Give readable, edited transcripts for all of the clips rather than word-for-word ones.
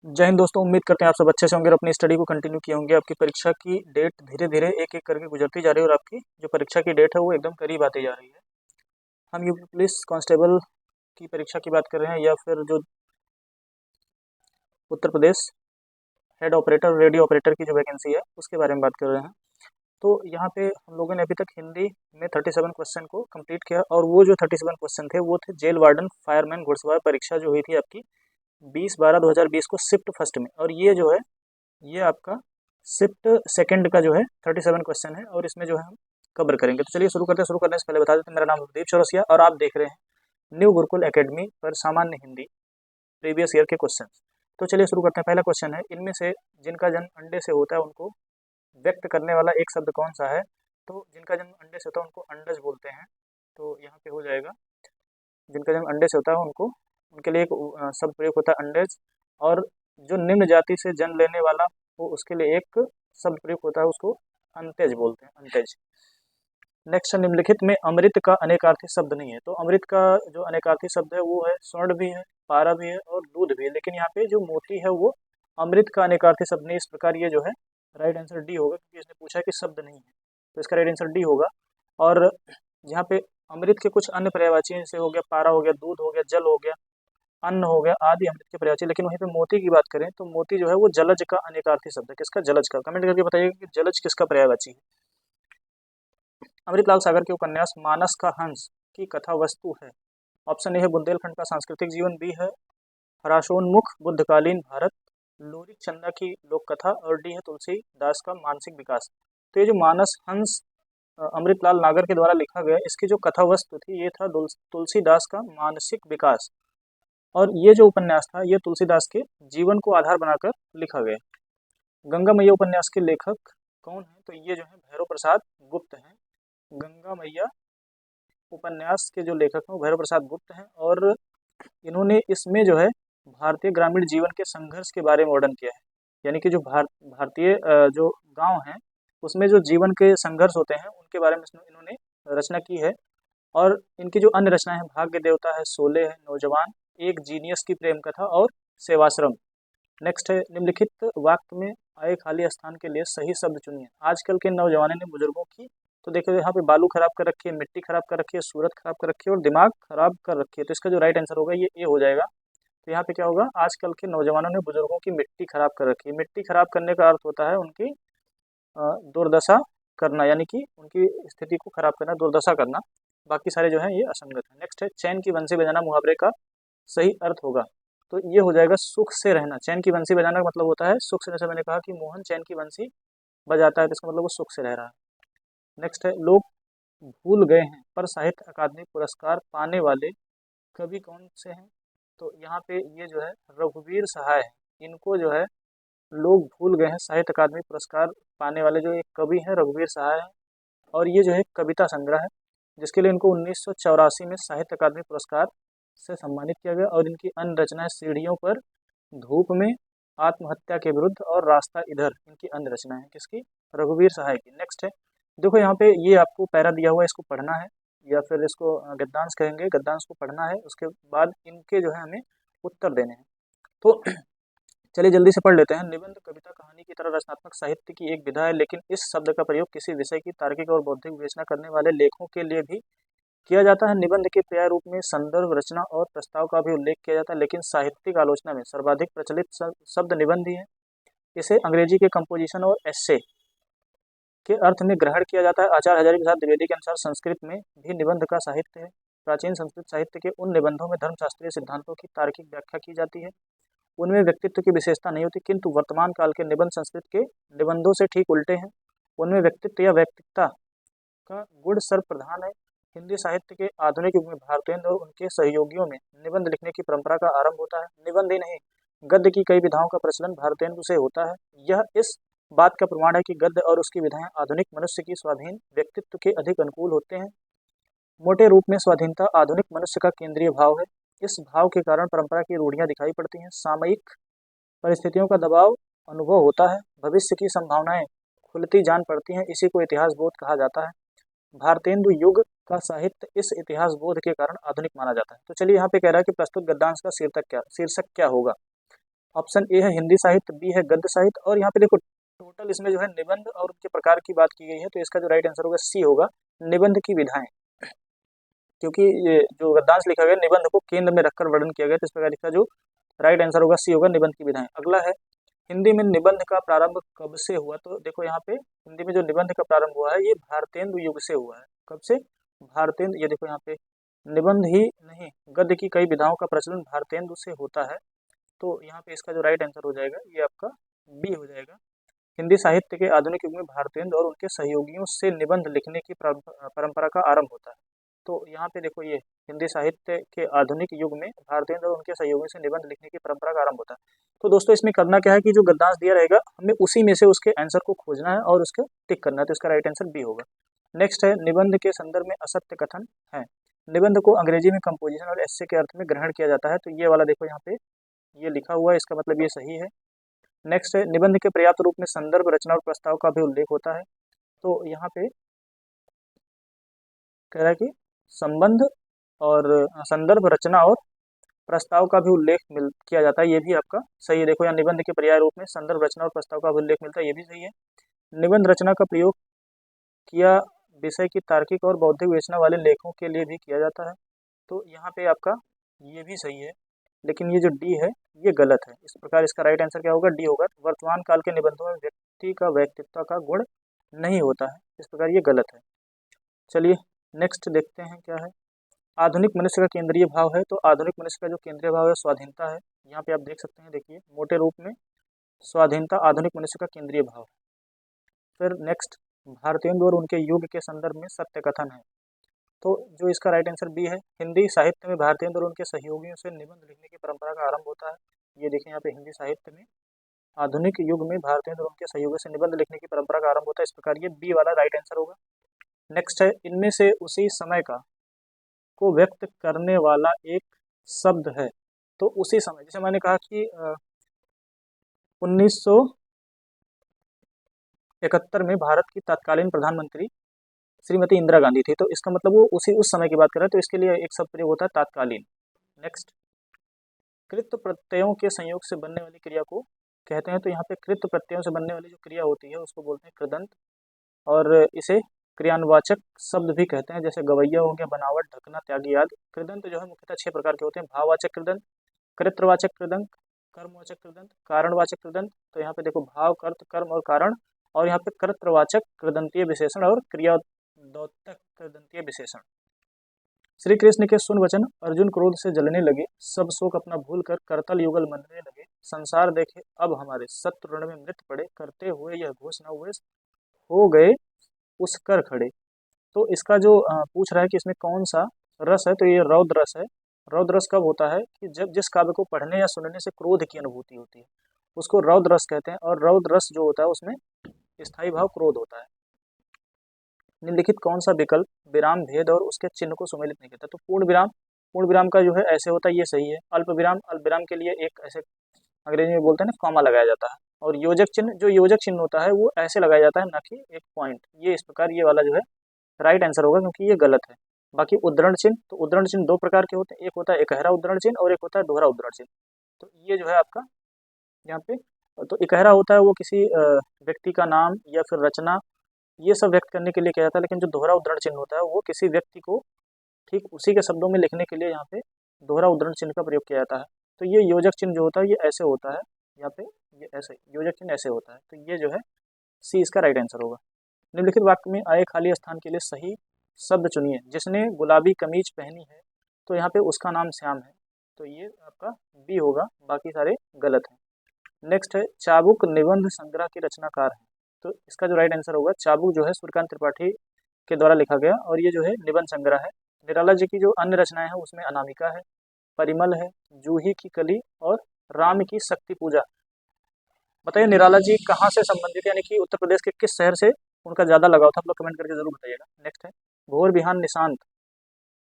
जय हिंद दोस्तों, उम्मीद करते हैं आप सब अच्छे से होंगे और अपनी स्टडी को कंटिन्यू किए होंगे। आपकी परीक्षा की डेट धीरे धीरे एक एक करके गुजरती जा रही है और आपकी जो परीक्षा की डेट है वो एकदम करीब आती जा रही है। हम यूपी पुलिस कांस्टेबल की परीक्षा की बात कर रहे हैं या फिर जो Uttar Pradesh head operator radio operator की जो वैकेंसी है उसके बारे में बात कर रहे हैं। तो यहाँ पे हम लोगों ने अभी तक हिंदी में 37 क्वेश्चन को कंप्लीट किया और वो जो 37 क्वेश्चन थे वो थे जेल वार्डन फायरमैन घुड़सवार परीक्षा जो हुई थी आपकी 20/12/2020 को शिफ्ट फर्स्ट में। और ये जो है ये आपका शिफ्ट सेकंड का जो है 37 क्वेश्चन है और इसमें जो है हम कवर करेंगे। तो चलिए शुरू करते हैं। शुरू करने से पहले बता देते हैं, मेरा नाम है दीप चौरसिया और आप देख रहे हैं न्यू गुरुकुल एकेडमी पर सामान्य हिंदी प्रीवियस ईयर के क्वेश्चन। तो चलिए शुरू करते हैं। पहला क्वेश्चन है, इनमें से जिनका जन्म अंडे से होता है उनको व्यक्त करने वाला एक शब्द कौन सा है? तो जिनका जन्म अंडे से होता है उनको अंडज बोलते हैं। तो यहाँ पे हो जाएगा जिनका जन्म अंडे से होता है उनको उनके लिए एक शब्द प्रयोग होता है अंडज। और जो निम्न जाति से जन्म लेने वाला हो उसके लिए एक शब्द प्रयोग होता है, उसको अंत्यज बोलते हैं, अंत्यज। नेक्स्ट, निम्नलिखित में अमृत का अनेकार्थी शब्द नहीं है। तो अमृत का जो अनेकार्थी शब्द है वो है स्वर्ण भी है, पारा भी है और दूध भी है, लेकिन यहाँ पे जो मोती है वो अमृत का अनेकार्थी शब्द नहीं। इस प्रकार ये जो है राइट आंसर डी होगा, क्योंकि इसने पूछा है कि शब्द नहीं है, तो इसका राइट आंसर डी होगा। और यहाँ पे अमृत के कुछ अन्य पर्यायवाची जैसे हो गया पारा, हो गया दूध, हो गया जल, हो गया अन्न, हो गया आदि अमृत के पर्यायवाची। लेकिन वहीं पे मोती की बात करें तो मोती जो है वो जलज का अनेकार्थी शब्द है। किसका? जलज का। कमेंट करके बताइएगा कि जलज किसका पर्यायवाची है। अमृतलाल सागर के उपन्यास मानस का हंस की कथा वस्तु है। ऑप्शन ए है बुंदेलखंड का सांस्कृतिक जीवन, बी है हराशोन्मुख बुद्धकालीन भारत, लोरिक चंदा की लोक कथा और डी है तुलसीदास का मानसिक विकास। तो ये जो मानस हंस अमृतलाल नागर के द्वारा लिखा गया, इसकी जो कथा वस्तु थी ये था तुलसीदास का मानसिक विकास। और ये जो उपन्यास था ये तुलसीदास के जीवन को आधार बनाकर लिखा गया। गंगा मैया उपन्यास के लेखक कौन है? तो ये जो है भैरव प्रसाद गुप्त हैं। गंगा मैया उपन्यास के जो लेखक हैं वो भैरव प्रसाद गुप्त हैं और इन्होंने इसमें जो है भारतीय ग्रामीण जीवन के संघर्ष के बारे में वर्णन किया है। यानी कि जो भारतीय जो गांव हैं उसमें जो जीवन के संघर्ष होते हैं उनके बारे में इन्होंने रचना की है। और इनकी जो अन्य रचनाएं हैं भाग्य देवता है, शोले है, नौजवान, एक जीनियस की प्रेम कथा और सेवाश्रम। नेक्स्ट है, निम्नलिखित वाक्य में आए खाली स्थान के लिए सही शब्द चुनिए। आजकल के नौजवानों ने बुजुर्गों की, तो देखो यहाँ पे बालू खराब कर रखी है, मिट्टी खराब कर रखी है, सूरत खराब कर रखी है और दिमाग खराब कर रखी है। तो इसका जो राइट आंसर होगा ये ए हो जाएगा। तो यहाँ पे क्या होगा? आजकल के नौजवानों ने बुजुर्गों की मिट्टी खराब कर रखी है। मिट्टी खराब करने का अर्थ होता है उनकी दुर्दशा करना, यानी कि उनकी स्थिति को खराब करना, दुर्दशा करना। बाकी सारे जो है ये असंगत है। नेक्स्ट है, चैन की बंसी बजाना मुहावरे का सही अर्थ होगा। तो ये हो जाएगा सुख से रहना। चैन की बंसी बजाना का मतलब होता है सुख से। जैसे मैंने कहा कि मोहन चैन की बंसी बजाता है, तो इसका मतलब वो सुख से रह रहा है। नेक्स्ट है, लोग भूल गए हैं पर साहित्य अकादमी पुरस्कार पाने वाले कवि कौन से हैं? तो यहाँ पे ये जो है रघुवीर सहाय है। इनको जो है लोग भूल गए हैं साहित्य अकादमी पुरस्कार पाने वाले जो एक कवि हैं रघुवीर सहाय है। और ये जो है कविता संग्रह है जिसके लिए इनको 1984 में साहित्य अकादमी पुरस्कार से सम्मानित किया गया। और इनकी अन्य रचनाएं सीढ़ियों पर, धूप में, आत्महत्या के विरुद्ध और रास्ता इधर, इनकी अन्य रचनाएं हैं। किसकी? रघुवीर सहाय की। नेक्स्ट है, देखो यहाँ पे ये आपको पैरा दिया हुआ है, इसको पढ़ना है या फिर इसको गद्यांश कहेंगे, गद्यांश को पढ़ना है। उसके बाद इनके जो है हमें उत्तर देने हैं। तो चलिए जल्दी से पढ़ लेते हैं। निबंध कविता कहानी की तरह रचनात्मक साहित्य की एक विधा है, लेकिन इस शब्द का प्रयोग किसी विषय की तार्किक और बौद्धिक विवेचना करने वाले लेखों के लिए भी किया जाता है। निबंध के पर्याय रूप में संदर्भ, रचना और प्रस्ताव का भी उल्लेख किया जाता है, लेकिन साहित्यिक आलोचना में सर्वाधिक प्रचलित शब्द निबंध ही है। इसे अंग्रेजी के कंपोजिशन और एस्से के अर्थ में ग्रहण किया जाता है। आचार्य हजारी प्रसाद द्विवेदी के अनुसार संस्कृत में भी निबंध का साहित्य है। प्राचीन संस्कृत साहित्य के उन निबंधों में धर्मशास्त्रीय सिद्धांतों की तार्किक व्याख्या की जाती है। उनमें व्यक्तित्व की विशेषता नहीं होती, किंतु वर्तमान काल के निबंध संस्कृत के निबंधों से ठीक उल्टे हैं। उनमें व्यक्तित्व या व्यक्तिकता का गुण सर्वप्रधान है। हिंदी साहित्य के आधुनिक युग में भारतेंद्र और उनके सहयोगियों में निबंध लिखने की परंपरा का आरंभ होता है। निबंध ही नहीं, गद्य की कई विधाओं का प्रचलन भारतेंद्र से होता है। यह इस बात का प्रमाण है कि गद्य और उसकी विधाएं आधुनिक मनुष्य की स्वाधीन व्यक्तित्व के अधिक अनुकूल होते हैं। मोटे रूप में स्वाधीनता आधुनिक मनुष्य का केंद्रीय भाव है। इस भाव के कारण परंपरा की रूढ़ियां दिखाई पड़ती हैं। सामयिक परिस्थितियों का दबाव अनुभव होता है। भविष्य की संभावनाएं खुलती जान पड़ती हैं। इसी को इतिहास बोध कहा जाता है। भारतेंदु युग का साहित्य इस इतिहास बोध के कारण आधुनिक माना जाता है। तो चलिए यहाँ पे कह रहा है कि प्रस्तुत गद्यांश का शीर्षक क्या होगा। ऑप्शन ए है हिंदी साहित्य, बी है गद्य साहित्य, और यहाँ पे देखो टोटल इसमें जो है निबंध और उनके प्रकार की बात की गई है, तो इसका जो राइट आंसर होगा सी होगा, निबंध की विधाएं। क्योंकि ये जो गद्यांश लिखा गया निबंध को केंद्र में रखकर वर्णन किया गया, तो इस प्रकार इसका जो राइट आंसर होगा सी होगा, निबंध की विधाएं। अगला है हिंदी में निबंध का प्रारंभ कब से हुआ, तो देखो यहाँ पे हिंदी में जो निबंध का प्रारंभ हुआ है ये भारतेंदु युग से हुआ है। कब से? भारतेंदु, ये देखो यहाँ पे निबंध ही नहीं गद्य की कई विधाओं का प्रचलन भारतेंदु से होता है, तो यहाँ पे इसका जो राइट आंसर हो जाएगा ये आपका बी हो जाएगा। हिंदी साहित्य के आधुनिक युग में भारतेंदु और उनके सहयोगियों से निबंध लिखने की परंपरा का आरंभ होता है। तो यहाँ पे देखो ये हिंदी साहित्य के आधुनिक युग में भारतेंदु और उनके सहयोगियों से निबंध लिखने की परंपरा का आरंभ होता है। तो दोस्तों इसमें करना क्या है कि जो गद्यांश दिया रहेगा हमें उसी में से उसके आंसर को खोजना है और उसके टिक करना है, तो इसका राइट आंसर बी होगा। नेक्स्ट है निबंध के संदर्भ में असत्य कथन है। निबंध को अंग्रेजी में कंपोजिशन और एस्से के अर्थ में ग्रहण किया जाता है, तो ये वाला देखो यहाँ पे ये लिखा हुआ है, इसका मतलब ये सही है। नेक्स्ट है निबंध के पर्याप्त रूप में संदर्भ, रचना और प्रस्ताव का भी उल्लेख होता है, तो यहाँ पे कह रहा है कि संबंध और संदर्भ, रचना और प्रस्ताव का भी उल्लेख किया जाता है, ये भी आपका सही है। देखो यहाँ निबंध के पर्याय रूप में संदर्भ, रचना और प्रस्ताव का भी उल्लेख मिलता है, ये भी सही है। निबंध रचना का प्रयोग किया विषय की तार्किक और बौद्धिक विवेचना वाले लेखों के लिए भी किया जाता है, तो यहाँ पे आपका ये भी सही है, लेकिन ये जो डी है ये गलत है। इस प्रकार इसका राइट आंसर क्या होगा? डी होगा। वर्तमान काल के निबंधों में व्यक्ति का व्यक्तित्व का गुण नहीं होता है, इस प्रकार ये गलत है। चलिए नेक्स्ट देखते हैं क्या है। आधुनिक मनुष्य का केंद्रीय भाव है, तो आधुनिक मनुष्य का जो केंद्रीय भाव है स्वाधीनता है। यहाँ पे आप देख सकते हैं, देखिए मोटे रूप में स्वाधीनता आधुनिक मनुष्य का केंद्रीय भाव है। फिर नेक्स्ट भारतेंदु और उनके युग के संदर्भ में सत्य कथन है, तो जो इसका राइट आंसर बी है। हिंदी साहित्य में भारतेंदु और उनके सहयोगियों से निबंध लिखने की परंपरा का आरंभ होता है, ये देखिए यहाँ पे हिंदी साहित्य में आधुनिक युग में भारतेंदु और उनके सहयोगियों से निबंध लिखने की परंपरा का आरंभ होता है, इस प्रकार ये बी वाला राइट आंसर होगा। नेक्स्ट है इनमें से उसी समय का को व्यक्त करने वाला एक शब्द है, तो उसी समय जैसे मैंने कहा कि 1971 में भारत की तत्कालीन प्रधानमंत्री श्रीमती इंदिरा गांधी थी, तो इसका मतलब वो उस समय की बात कर रहे हैं, तो इसके लिए एक शब्द प्रयोग होता है तात्कालीन। नेक्स्ट कृत प्रत्ययों के संयोग से बनने वाली क्रिया को कहते हैं, तो यहाँ पे कृत प्रत्ययों से बनने वाली जो क्रिया होती है उसको बोलते हैं कृदंत, और इसे क्रियान्वाचक शब्द भी कहते हैं, जैसे गवैया हो गया, बनावट, ढकना, त्यागी आदि। कृदंत जो है मुख्यतः 6 प्रकार के होते हैं। भाववाचक कृदंत, कृत्रवाचक कृदंत, कर्मवाचक कृदंत, कारणवाचक कृदंत। तो यहाँ पे देखो भाव, कर्त, कर्म और कारण, और यहाँ पे कर्तवाचक कृदंतीय विशेषण और क्रियाद्योतक कृदंतीय विशेषण। श्री कृष्ण के सुन वचन, अर्जुन क्रोध से जलने लगे, सब शोक अपना भूल कर करतल युगल मनने लगे, संसार देखे अब हमारे, शत्रु रण में मृत पड़े, करते हुए यह घोषणा हुए हो गए उस कर खड़े। तो इसका जो पूछ रहा है कि इसमें कौन सा रस है, तो ये रौद्र रस है। रौद्र रस कब होता है कि जब जिस काव्य को पढ़ने या सुनने से क्रोध की अनुभूति होती है उसको रौद्र रस कहते हैं, और रौद्र रस जो होता है उसमें स्थायी भाव क्रोध होता है। निम्नलिखित कौन सा विकल्प विराम भेद और उसके चिन्ह को सुमेलित नहीं करता, तो पूर्ण विराम का जो है ऐसे होता है, ये सही है। अल्प विराम के लिए एक ऐसे अंग्रेजी में बोलते हैं ना कॉमा लगाया जाता है, और योजक चिन्ह जो योजक चिन्ह होता है वो ऐसे लगाया जाता है, ना कि एक पॉइंट। ये इस प्रकार ये वाला जो है राइट आंसर होगा, क्योंकि ये गलत है। बाकी उद्धरण चिन्ह, तो उद्धरण चिन्ह 2 प्रकार के होते हैं, एक होता है एकहरा उद्धरण चिन्ह और एक होता है दोहरा उद्धरण चिन्ह। तो ये जो है आपका यहाँ पे, तो एकहरा होता है वो किसी व्यक्ति का नाम या फिर रचना ये सब व्यक्त करने के लिए किया जाता है, लेकिन जो दोहरा उद्धरण चिन्ह होता है वो किसी व्यक्ति को ठीक उसी के शब्दों में लिखने के लिए यहाँ पे दोहरा उद्धरण चिन्ह का प्रयोग किया जाता है। तो ये योजक चिन्ह जो होता है ये ऐसे होता है, यहाँ पे ये ऐसे योजक चिन्ह ऐसे होता है, तो ये जो है सी इसका राइट आंसर होगा। निम्नलिखित वाक्य में आए खाली स्थान के लिए सही शब्द चुनिए। जिसने गुलाबी कमीज पहनी है, तो यहाँ पे उसका नाम श्याम है, तो ये आपका बी होगा, बाकी सारे गलत हैं। नेक्स्ट है चाबुक निबंध संग्रह के रचनाकार है, तो इसका जो राइट आंसर होगा चाबुक जो है सूर्यकांत त्रिपाठी के द्वारा लिखा गया, और ये जो है निबंध संग्रह है। निराला जी की जो अन्य रचनाएं हैं उसमें अनामिका है, परिमल है, जूही की कली और राम की शक्ति पूजा। बताइए निराला जी कहाँ से संबंधित, यानी कि उत्तर प्रदेश के किस शहर से उनका ज़्यादा लगाव था, आप लोग कमेंट करके जरूर बताइएगा। नेक्स्ट है भोर बिहान निशांत,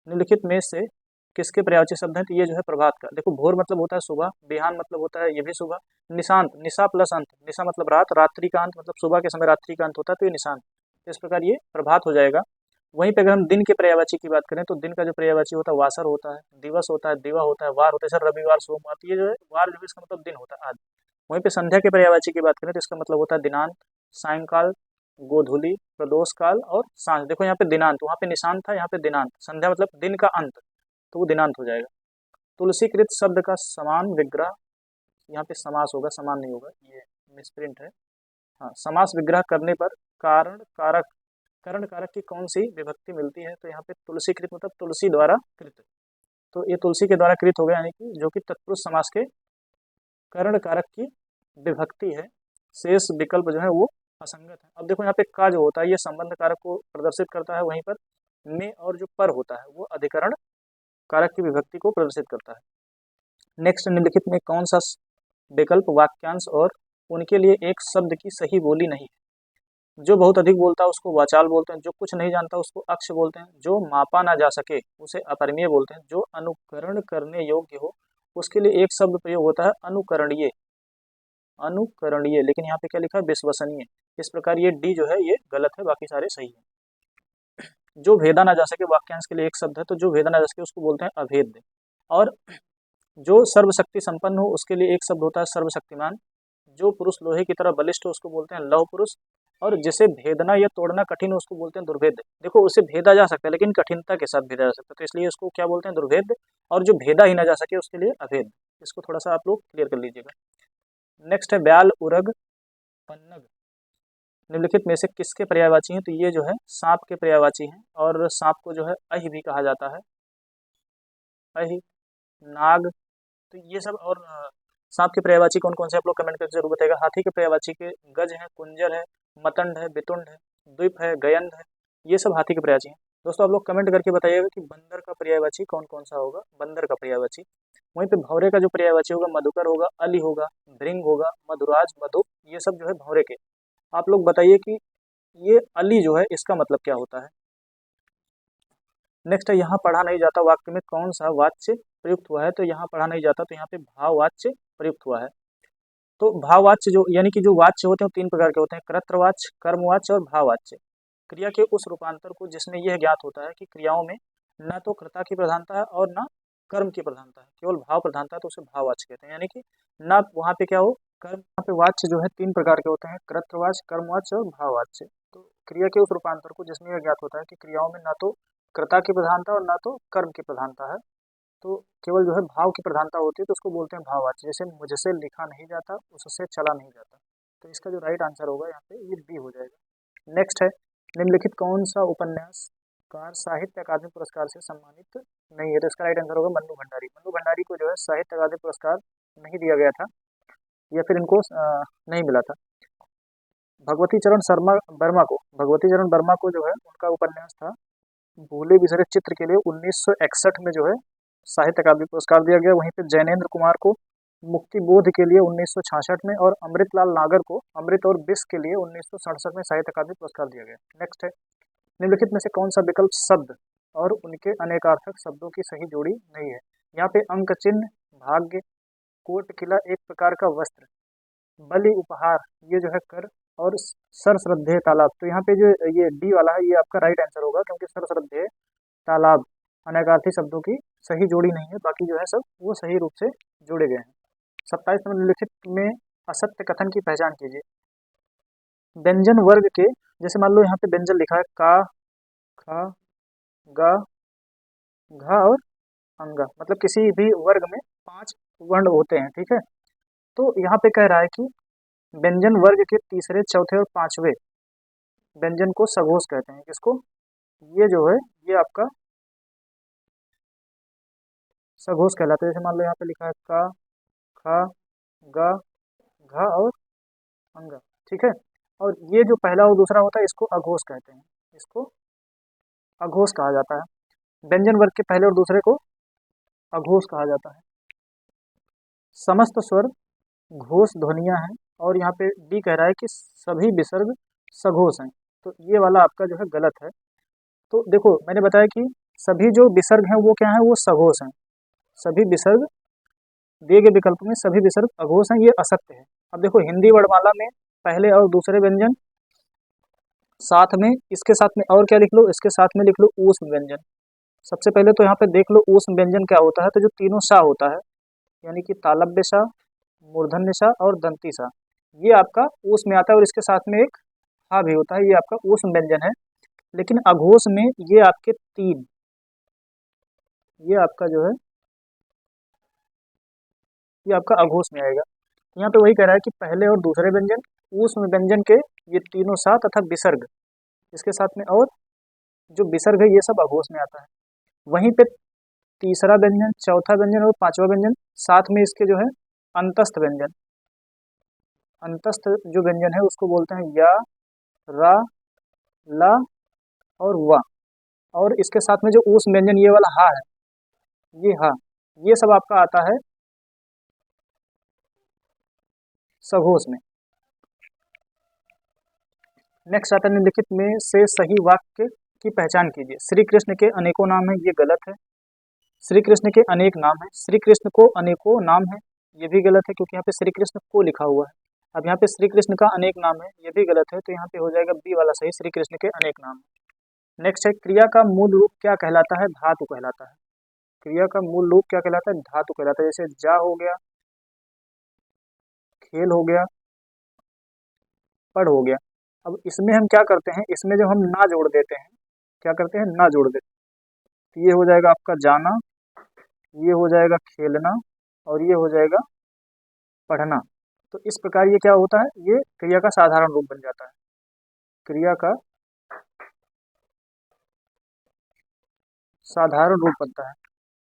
निम्नलिखित में से किसके पर्यायवाची शब्द हैं, तो ये जो है प्रभात का। देखो भोर मतलब होता है सुबह, बिहान मतलब होता है ये भी सुबह, निशांत निशा प्लस अंत, निशा मतलब रात, रात्रि का अंत मतलब सुबह के समय रात्रि का अंत होता है, तो ये निशांत। तो इस प्रकार ये प्रभात हो जाएगा। वहीं पे अगर हम दिन के पर्यायवाची की बात करें तो दिन का जो पर्यायवाची होता है वासर होता है, दिवस होता है, दिवा होता है, वार होता है, सर रविवार सोमवार, तो ये जो है वार जो है इसका मतलब दिन होता है आज। वहीं पे संध्या के पर्यायवाची की बात करें तो इसका मतलब होता है दिनांत, सायंकाल, गोधूली, प्रदोष काल और सांझ। देखो यहाँ पे दिनांत, वहाँ पे निशांत था, यहाँ पे दिनांत, संध्या मतलब दिन का अंत, तो वो दिनांत हो जाएगा। तुलसीकृत शब्द का समान विग्रह, यहाँ पे समास होगा, समान नहीं होगा, ये मिसप्रिंट है। हाँ, समास विग्रह करने पर कारण कारक, करण कारक की कौन सी विभक्ति मिलती है, तो यहाँ पे तुलसीकृत मतलब तुलसी द्वारा कृत, तो ये तुलसी के द्वारा कृत हो गया, यानी कि जो कि तत्पुरुष समास के करण कारक की विभक्ति है। शेष विकल्प जो है वो असंगत है। अब देखो यहाँ पे का जो होता है ये संबंध कारक को प्रदर्शित करता है, वहीं पर में और जो पर होता है वो अधिकरण कारक की विभक्ति को प्रदर्शित करता है। नेक्स्ट, निम्नलिखित में कौन सा विकल्प वाक्यांश और उनके लिए एक शब्द की सही बोली नहीं है। जो बहुत अधिक बोलता है उसको वाचाल बोलते हैं, जो कुछ नहीं जानता उसको अक्ष बोलते हैं, जो मापा ना जा सके उसे अपरिमेय बोलते हैं, जो अनुकरण करने योग्य हो उसके लिए एक शब्द प्रयोग होता है अनुकरणीय, अनुकरणीय, लेकिन यहाँ पे क्या लिखा है विश्वसनीय। इस प्रकार ये डी जो है ये गलत है, बाकी सारे सही है। जो भेदा ना जा सके वाक्यांश के लिए एक शब्द है, तो जो भेदा ना जा सके उसको बोलते हैं अभेद्य। और जो सर्वशक्ति संपन्न हो उसके लिए एक शब्द होता है सर्वशक्तिमान। जो पुरुष लोहे की तरह बलिष्ठ हो उसको बोलते हैं लौह पुरुष। और जिसे भेदना या तोड़ना कठिन हो उसको बोलते हैं दुर्भेद्य। देखो उसे भेदा जा सकता है लेकिन कठिनता के साथ भेदा जा सकता है, तो इसलिए उसको क्या बोलते हैं दुर्भेद्य। और जो भेदा ही ना जा सके उसके लिए अभेद्य। इसको थोड़ा सा आप लोग क्लियर कर लीजिएगा। नेक्स्ट है ब्याल, उरग, पन्नग, निम्नलिखित में से किसके पर्यायवाची हैं, तो ये जो है सांप के पर्यायवाची हैं। और सांप को जो है अहि भी कहा जाता है, अहि, नाग, तो ये सब। और सांप के पर्यायवाची कौन कौन से आप लोग कमेंट करके जरूर बताएगा। हाथी के पर्यायवाची के गज है, कुंजर है, मतंड है, बितुंड है, द्वीप है, गयंद है, ये सब हाथी के पर्यायवाची हैं। दोस्तों आप लोग कमेंट करके बताइएगा कि बंदर का पर्यायवाची कौन कौन सा होगा, बंदर का पर्यायवाची। वहीं पे भौरे का जो पर्यायवाची होगा मधुकर होगा, अली होगा, भृंग होगा, मधुराज, मधु, ये सब जो है भौरे के। आप लोग बताइए कि ये अली जो है इसका मतलब क्या होता है। नेक्स्ट है यहाँ पढ़ा नहीं जाता वाक्य में कौन सा वाच्य प्रयुक्त हुआ है, तो यहाँ पढ़ा नहीं जाता तो यहाँ पे भाववाच्य प्रयुक्त हुआ है। तो भाववाच्य जो यानी कि जो वाच्य होते हैं वो तीन प्रकार के होते हैं, कर्तृवाच्य, कर्मवाच्य और भाववाच्य। क्रिया के उस रूपांतर को जिसमें यह ज्ञात होता है कि क्रियाओं में न तो कर्ता की प्रधानता है और न कर्म की प्रधानता है, केवल भाव प्रधानता है, तो उसे भाववाच्य कहते हैं। यानी कि न वहाँ पे क्या हो कर्म, यहाँ पे वाच्य जो है तीन प्रकार के होते हैं, कर्तृवाच्य, कर्मवाच्य और भाववाच्य। तो क्रिया के उस रूपांतर को जिसमें यह ज्ञात होता है कि क्रियाओं में न तो कर्ता की प्रधानता और न तो कर्म की प्रधानता है, तो केवल जो है भाव की प्रधानता होती है, तो उसको बोलते हैं भाववाच्य। जैसे मुझसे लिखा नहीं जाता, उससे चला नहीं जाता, तो इसका जो राइट आंसर होगा यहाँ पे ये बी हो जाएगा। नेक्स्ट है निम्नलिखित कौन सा उपन्यासकार साहित्य अकादमी पुरस्कार से सम्मानित नहीं है, तो इसका राइट आंसर होगा मन्नू भंडारी। मन्नू भंडारी को जो है साहित्य अकादमी पुरस्कार नहीं दिया गया था, या फिर इनको नहीं मिला था। भगवती चरण शर्मा वर्मा को, भगवती चरण वर्मा को जो है उनका उपन्यास था भूले बिसरे चित्र के लिए 1961 में जो है साहित्य अकादमी पुरस्कार दिया गया। वहीं पे जैनेन्द्र कुमार को मुक्ति बोध के लिए 1966 में, और अमृतलाल नागर को अमृत और विष के लिए 1967 में साहित्य अकादमी पुरस्कार दिया गया। नेक्स्ट है निम्नलिखित में से कौन सा विकल्प शब्द और उनके अनेकार्थक शब्दों की सही जोड़ी नहीं है। यहाँ पे अंक चिन्ह, भाग्य, कोट किला एक प्रकार का वस्त्र, बलि उपहार, ये जो है कर, और सर श्रद्धेय तालाब, तो यहाँ पे जो ये डी वाला है ये आपका राइट आंसर होगा, क्योंकि सर श्रद्धेय तालाब अनेकार्थी शब्दों की सही जोड़ी नहीं है, बाकी जो है सब वो सही रूप से जोड़े गए हैं। 27 नंबर निम्नलिखित में असत्य कथन की पहचान कीजिए। व्यंजन वर्ग के, जैसे मान लो यहाँ पे व्यंजन लिखा है का, खा, गा, घा और अंगा, मतलब किसी भी वर्ग में 5 वर्ण होते हैं, ठीक है। तो यहाँ पे कह रहा है कि व्यंजन वर्ग के तीसरे, चौथे और पांचवे व्यंजन को सघोष कहते हैं। किसको, ये जो है ये आपका सघोष कहलाता है। जैसे मान लो यहाँ पे लिखा है का, खा, गा, घा और अंगा, ठीक है। और ये जो पहला और दूसरा होता है इसको अघोष कहते हैं, इसको अघोष कहा जाता है। व्यंजन वर्ग के पहले और दूसरे को अघोष कहा जाता है। समस्त स्वर घोष ध्वनियां हैं, और यहाँ पे डी कह रहा है कि सभी विसर्ग सघोष हैं, तो ये वाला आपका जो है गलत है। तो देखो मैंने बताया कि सभी जो विसर्ग हैं वो क्या है, वो सघोष हैं। सभी विसर्ग दिए गए विकल्प में सभी विसर्ग अघोष हैं, ये असत्य है। अब देखो हिंदी वर्णमाला में पहले और दूसरे व्यंजन साथ में इसके साथ में और क्या लिख लो, इसके साथ में लिख लो ऊष्म व्यंजन। सबसे पहले तो यहाँ पे देख लो ऊष्म व्यंजन क्या होता है, तो जो तीनों सा होता है यानी कि तालव्य सा, मूर्धन्य सा और दंती सा, ये आपका ऊष्म में आता है और इसके साथ में एक हा भी होता है, ये आपका ऊष्म व्यंजन है। लेकिन अघोष में ये आपके तीन, ये आपका जो है ये आपका अघोष में आएगा। यहाँ पे वही कह रहा है कि पहले और दूसरे व्यंजन ऊष्म व्यंजन के ये तीनों सा तथा विसर्ग, इसके साथ में और जो विसर्ग है ये सब अघोष में आता है। वहीं पे तीसरा व्यंजन, चौथा व्यंजन और पांचवा व्यंजन साथ में इसके जो है अंतस्थ व्यंजन, अंतस्थ जो व्यंजन है उसको बोलते हैं या, रा, ला और वा। और इसके साथ में जो ऊष्म व्यंजन ये वाला हा है, ये हा, ये सब आपका आता है सघोष में। नेक्स्ट आता है निम्नलिखित में से सही वाक्य की पहचान कीजिए। श्री कृष्ण के अनेकों नाम है, ये गलत है। श्री कृष्ण के अनेक नाम है, श्री कृष्ण को अनेकों नाम है, ये भी गलत है क्योंकि यहाँ पे श्री कृष्ण को लिखा हुआ है। अब यहाँ पे श्री कृष्ण का अनेक नाम है, ये भी गलत है, तो यहाँ पे हो जाएगा बी वाला सही, श्री कृष्ण के अनेक नाम है। नेक्स्ट है क्रिया का मूल रूप क्या कहलाता है, धातु कहलाता है। क्रिया का मूल रूप क्या कहलाता है, धातु कहलाता है। जैसे जा हो गया, खेल हो गया, पढ़ हो गया। अब इसमें हम क्या करते हैं, इसमें जब हम ना जोड़ देते हैं, क्या करते हैं, ना जोड़ देते हैं, तो ये हो जाएगा आपका जाना, ये हो जाएगा खेलना और ये हो जाएगा पढ़ना। तो इस प्रकार ये क्या होता है, ये क्रिया का साधारण रूप बन जाता है, क्रिया का साधारण रूप बनता है।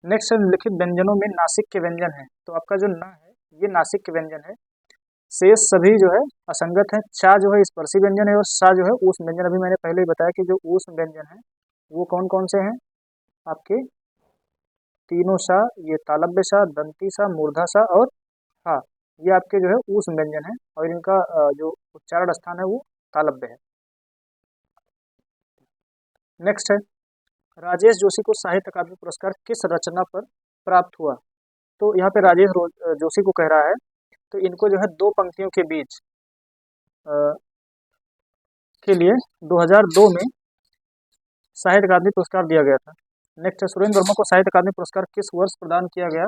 नेक्स्ट है निम्नलिखित व्यंजनों में नासिक के व्यंजन है। तो आपका जो ना है ये नासिक के व्यंजन है, शेष सभी जो है असंगत है। चा जो है स्पर्शी व्यंजन है और सा जो है ऊष्म व्यंजन। अभी मैंने पहले ही बताया कि जो ऊष्म व्यंजन है वो कौन कौन से हैं, आपके तीनों सा, ये तालव्य सा, दंती सा, मूर्धा सा और हा, ये आपके जो है ऊष्म व्यंजन है और इनका जो उच्चारण स्थान है वो तालव्य है। नेक्स्ट है राजेश जोशी को साहित्य अकादमी पुरस्कार किस रचना पर प्राप्त हुआ। तो यहाँ पे राजेश जोशी को कह रहा है, तो इनको जो है दो पंक्तियों के बीच के लिए 2002 में साहित्य अकादमी पुरस्कार दिया गया था। नेक्स्ट है सुरेंद्र वर्मा को साहित्य अकादमी पुरस्कार किस वर्ष प्रदान किया गया।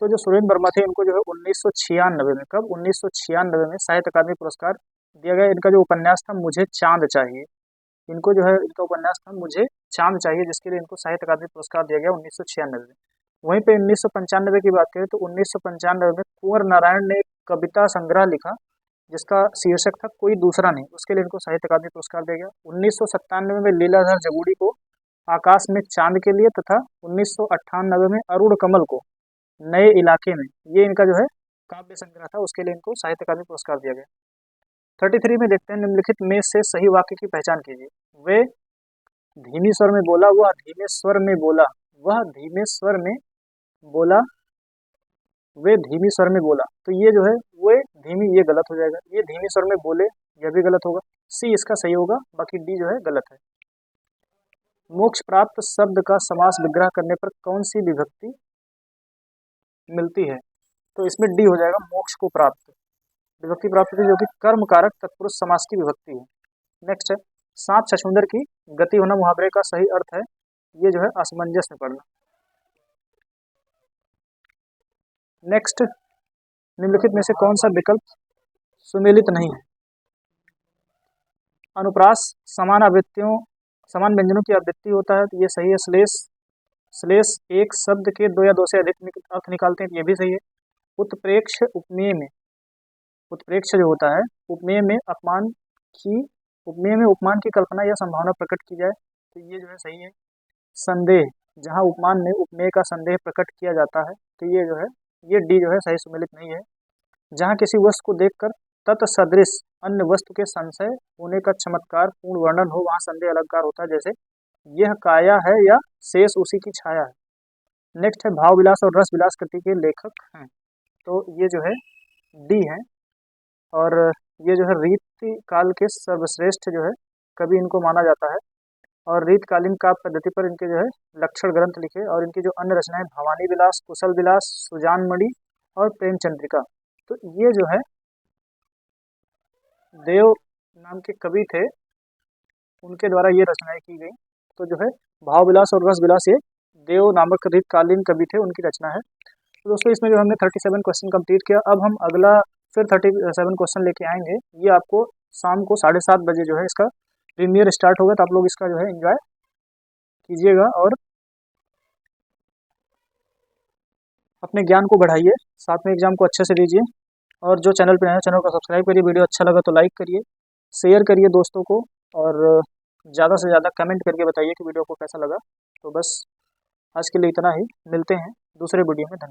तो जो सुरेंद्र वर्मा थे इनको जो है 1996 में, कब, 1996 में साहित्य अकादमी पुरस्कार दिया गया। इनका जो उपन्यास था मुझे चांद चाहिए, इनको जो है इनका उपन्यास था मुझे चांद चाहिए, जिसके लिए इनको साहित्य अकादमी पुरस्कार दिया गया 1996 में। वहीं पे 1995 की बात करें तो 1995 में कुंवर नारायण ने एक कविता संग्रह लिखा जिसका शीर्षक था कोई दूसरा नहीं, उसके लिए इनको साहित्य अकादमी पुरस्कार दिया गया। 1997 में लीलाधर जगूड़ी को आकाश में चांद के लिए तथा 1998 में अरुण कमल को नए इलाके में, ये इनका जो है काव्य संग्रह था, उसके लिए इनको साहित्य अकादमी पुरस्कार दिया गया। 33 में देखते हैं निम्नलिखित में से सही वाक्य की पहचान कीजिए। वे धीमी स्वर में बोला, वह धीमे स्वर में बोला, वह धीमे स्वर में बोला, वे धीमी स्वर में बोला। तो ये जो है वे धीमी, ये गलत हो जाएगा। ये धीमी स्वर में बोले, यह भी गलत होगा। सी इसका सही होगा, बाकी डी जो है गलत है। मोक्ष प्राप्त शब्द का समास विग्रह करने पर कौन सी विभक्ति मिलती है। तो इसमें डी हो जाएगा, मोक्ष को प्राप्त विभक्ति प्राप्त होती है जो कि कर्म कारक तत्पुरुष समास की विभक्ति है। नेक्स्ट है सांप छछूंदर की गति होना मुहावरे का सही अर्थ है, ये जो है असमंजस में पड़ना। नेक्स्ट निम्नलिखित में से कौन सा विकल्प सुमेलित नहीं है। अनुप्रास समान आवृत्तियों, समान व्यंजनों की आवृत्ति होता है, तो ये सही है। श्लेष, श्लेष एक शब्द के दो या दो से अधिक अर्थ निकालते हैं, तो ये भी सही है। उत्प्रेक्ष उपमेय में, उत्प्रेक्ष जो होता है उपमेय में अपमान की, उपमेय में उपमान की कल्पना या संभावना प्रकट की जाए, तो ये जो है सही है। संदेह, जहाँ उपमान में उपमेय का संदेह प्रकट किया जाता है, तो ये जो है ये डी जो है सही सुमेलित नहीं है। जहाँ किसी वस्तु को देखकर तत्सदृश अन्य वस्तु के संशय होने का चमत्कार पूर्ण वर्णन हो, वहाँ संदेह अलंकार होता है। जैसे यह काया है या शेष उसी की छाया है। नेक्स्ट है भाव विलास और रस विलास कृति के लेखक हैं, तो ये जो है डी है। और ये जो है रीति काल के सर्वश्रेष्ठ जो है कवि इनको माना जाता है और रीतकालीन काव्य पद्धति पर इनके जो है लक्षण ग्रंथ लिखे और इनकी जो अन्य रचनाएं भवानी विलास, कुशल विलास, सुजान मणि और प्रेमचंद्रिका। तो ये जो है देव नाम के कवि थे, उनके द्वारा ये रचनाएं की गई। तो जो है भाव विलास और रस विलास ये देव नामक रीतकालीन कवि थे, उनकी रचना है। तो दोस्तों इसमें जो हमने 37 क्वेश्चन कंप्लीट किया, अब हम अगला फिर 37 क्वेश्चन लेके आएंगे। ये आपको शाम को 7:30 बजे जो है इसका प्रीमियर स्टार्ट होगा, तो आप लोग इसका जो है एंजॉय कीजिएगा और अपने ज्ञान को बढ़ाइए, साथ में एग्जाम को अच्छे से दीजिए। और जो चैनल पे नए हैं, चैनल को सब्सक्राइब करिए, वीडियो अच्छा लगा तो लाइक करिए, शेयर करिए दोस्तों को, और ज़्यादा से ज़्यादा कमेंट करके बताइए कि वीडियो को कैसा लगा। तो बस आज के लिए इतना ही, मिलते हैं दूसरे वीडियो में। धन्यवाद।